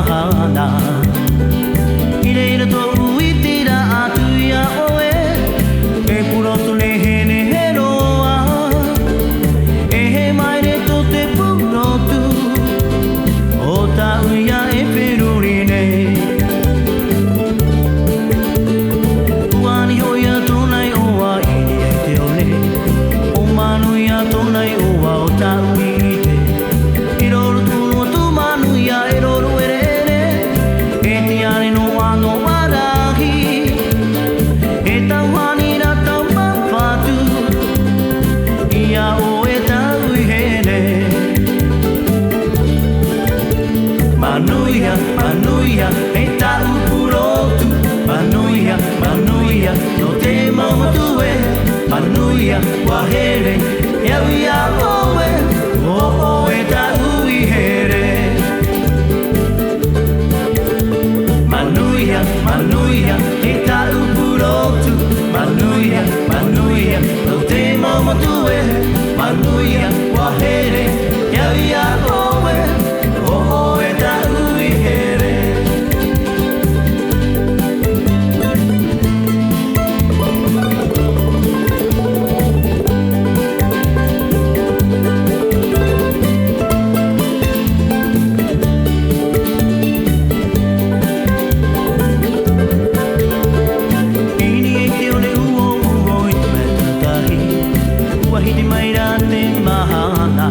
mahana Ireira to uitira atuia oe E puroto ne hene heroa E he maire to te purotu O ta uia e perurine Uani hoia tonai oa ini e te ole O manuia tonai oa o ta uite Iroro tuno tu manuia e roro ere E te ane no ano warahi E tau hani ra tau mawhatu Ia o e tau here Manuia, manuia, e tau purotu Manuia, manuia, no te mamatue Manuia, wahere, iau ia oe O e tau here Manuia, manuia, e tau purotu Manuia, manuia, no te mamatue Manuia, wahere, iau ia oe O e tau here Wahidi mai ra te mahana